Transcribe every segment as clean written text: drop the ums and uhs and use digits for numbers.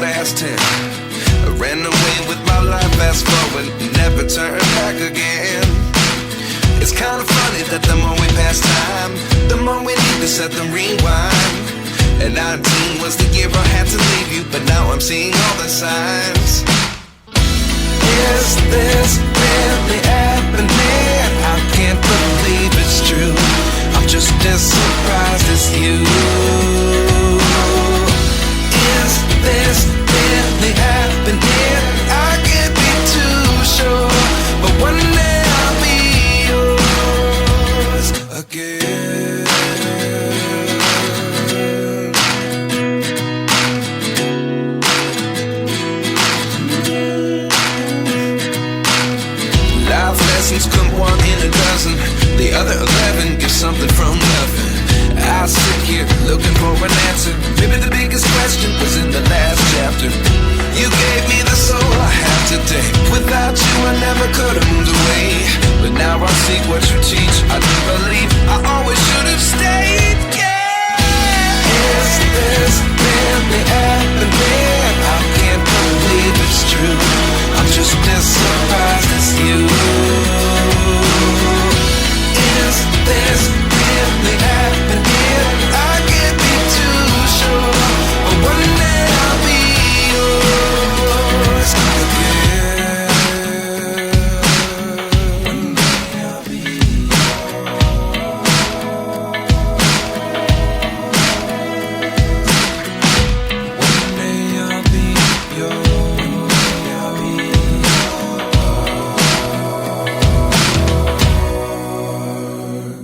last 10. I ran away with my life, fast forward, never turn back again. It's kind of funny that the more we pass time, the more we need to set the rewind. And 19 was the year I had to leave you, but now I'm seeing all the signs. Is this really happening? I can't believe it's true. I'm just as surprised as you. Is this really happening? I can't be too sure, but one day I'll be yours again. Life lessons come one in a dozen. The other 11 give something from nothing. I sit here looking for an answer. Maybe the biggest question was in the last chapter. You gave me the soul I have today. Without you I never could have moved away. But now I see what you teach. I do believe I always should have stayed. Yeah. Is this really happening? I can't believe it's true. I'm just as surprised as you. Is this really happening? I can't be too sure, but one day I'll be yours again. One day I'll be yours. One day I'll be yours. One day I'll be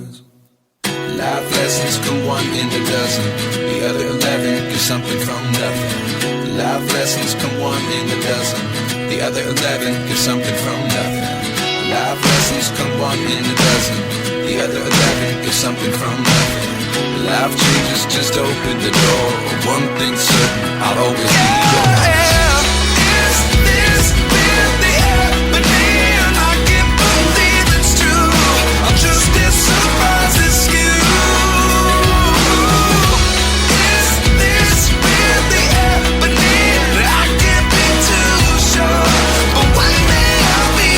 yours. Life lessons come one in a dozen. The other 11 give something from nothing. Life lessons come one in a dozen. The other 11 give something from nothing. Life lessons come one in a dozen. The other 11 give something from nothing. Life changes just open the door. One thing's certain, I'll always be yours. Is this really happening? I can't believe it's true. I'm just as surprised as you. Is this really happening? I can't be too sure, but one day I'll be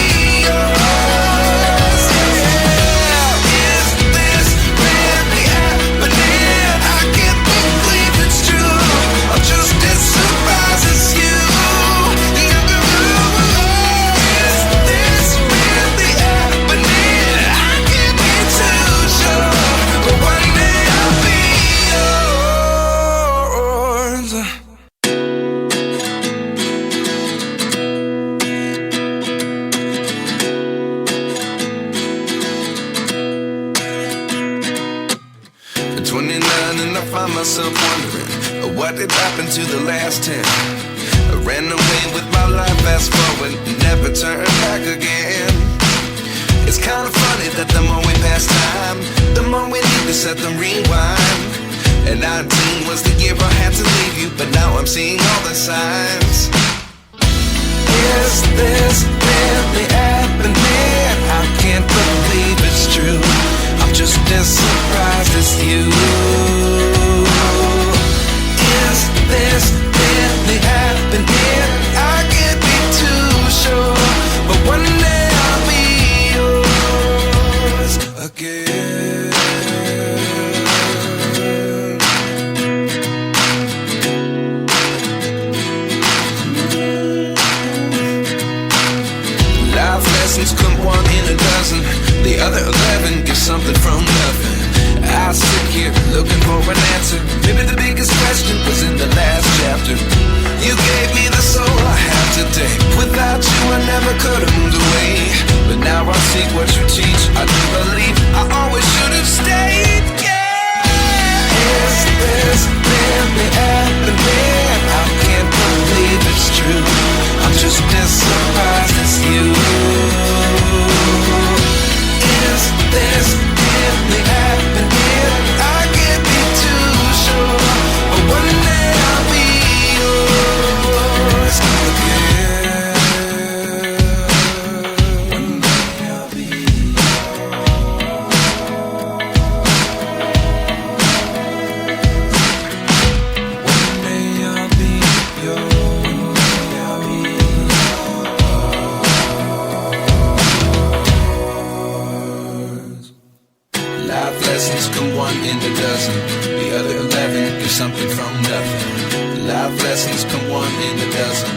yours. Yeah. Is this really happening? I can't believe it's true. I'm just as surprised as you. Is this really happening? I can't be too sure, but one day I'll be yours. At 29 and I find myself wondering what did happen to the last 10. I ran away with my life, fast forward, never turn back again. It's kind of funny that the more we pass time, the more we need to set the rewind. And 19 was the year I had to leave you, but now I'm seeing all the signs. Is this really happening? I can't believe it's true. I'm just as surprised as you. Is this really happening? I can't be too sure, but one day I'll be yours again. Life lessons come one in a dozen. The other 11 give something from nothing. I sit here looking for an answer. Maybe the biggest question was in the last chapter. You gave me the soul I have today. Without you I never could have moved away. But now I see what you teach. I do believe I always should have stayed. Yeah. Is this really happening? I can't believe it's true. I'm just as surprised as you. Is this really happening? I can't be too sure, but one day I'll be yours again. One day I'll be yours. come one in a dozen.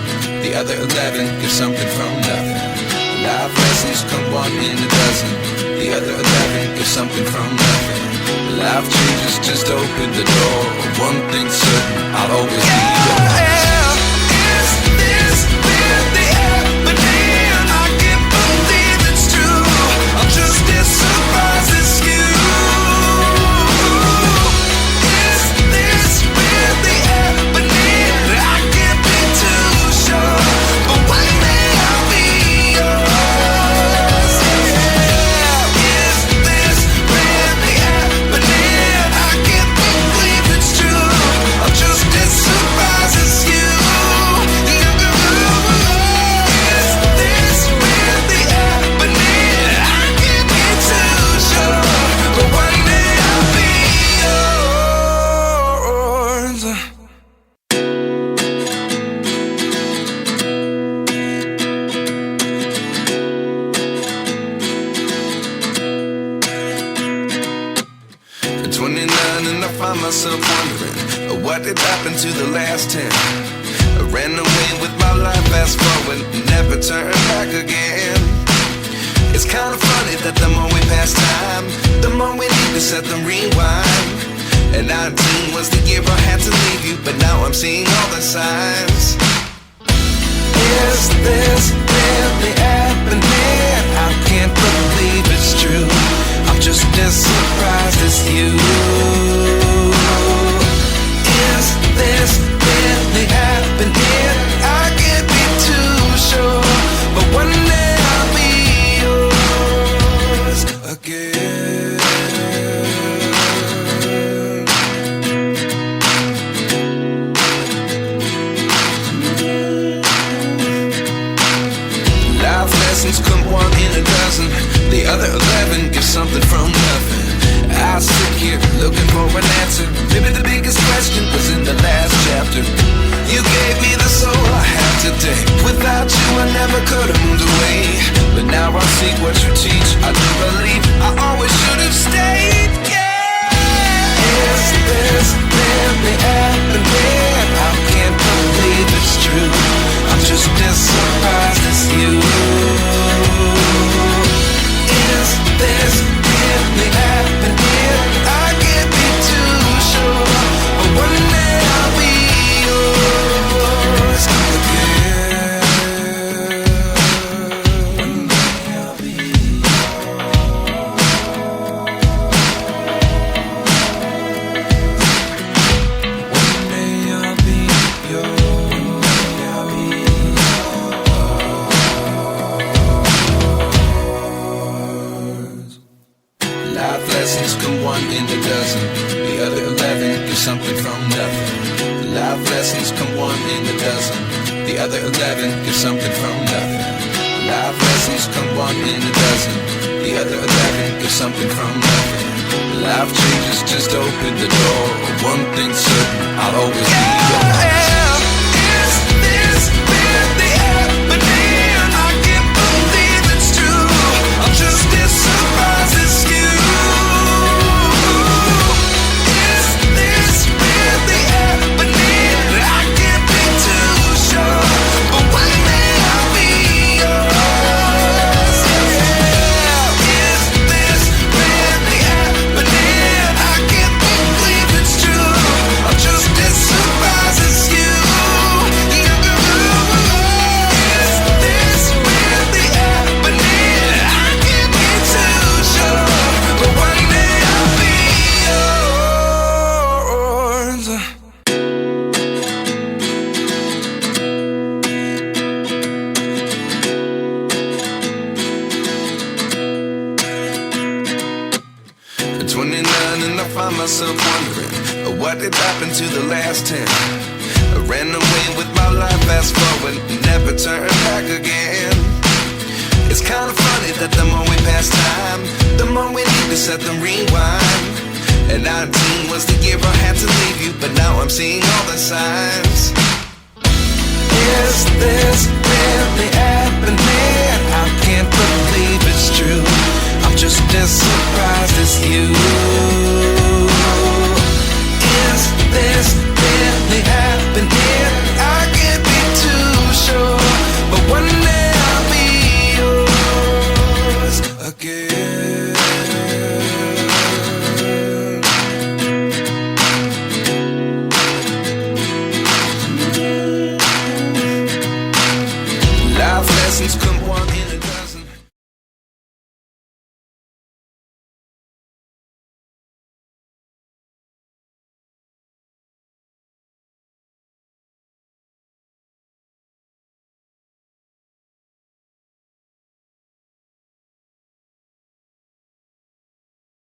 The other 11 give something from nothing. Life lessons come one in a dozen. The other 11 give something from nothing. Life changes just open the door. One thing's certain, I'll always be yours. Is this really happening? I can't believe it's true. I'm just as surprised as you. Is this really happening? I can't be too sure, but one day I'll be yours. Is this really happening? I can't believe it's true. I'm just as surprised as you. Is this really happening? I can't be too sure, but one day I'll be yours. At 29 and I find myself wondering, what did happen to the last 10? I ran away with my life, fast forward, never turn back again. It's kind of funny that the more we pass time, the more we need to set the rewind. And 19 was the year I had to leave you, but now I'm seeing all the signs. Is this really happening? I can't believe it's true. I'm just as surprised as you. Is this really happening? I can't be too sure, but one day I'll be yours again. Life lessons come one in a dozen. The other 11 give something from nothing. I sit here looking for an answer. Maybe the biggest question was in the last chapter. You gave me the soul I have today. Without you I never could have moved away. But now I see what you teach. I do believe I always should have stayed. Yeah. Is this really happening? I can't believe it's true. I'm just as surprised as you. Is this really happening? I can't be too sure, but one day I'll be yours again. One day I'll be yours. One day I'll be yours. One day I'll be yours. Life lessons come one in a dozen. The other 11 give something from nothing. Life lessons come one in a dozen. The other 11 give something from nothing. Life lessons come one in a dozen. The other 11 give something from nothing. Life changes just open the door. One thing's certain, I'll always be yours. Is this really happening? I can't believe it's true. I'm just as surprised as you. Is this really happening? I can't be too sure, but one day I'll be yours. Is this really happening? I can't believe it's true. I'm just as surprised as you. Is this really happening? I can't be too sure, but one day I'll be yours. At 29 and I find myself wondering, what did happen to the last 10? I ran away with my life, fast forward, never turn back again. It's kind of funny that the more we pass time, the more we need to set the rewind. And 19 was the year I had to leave you, but now I'm seeing all the signs. Is this really happening? I can't believe it's true. I'm just as surprised as you. Is this really happening? I can't lessons come one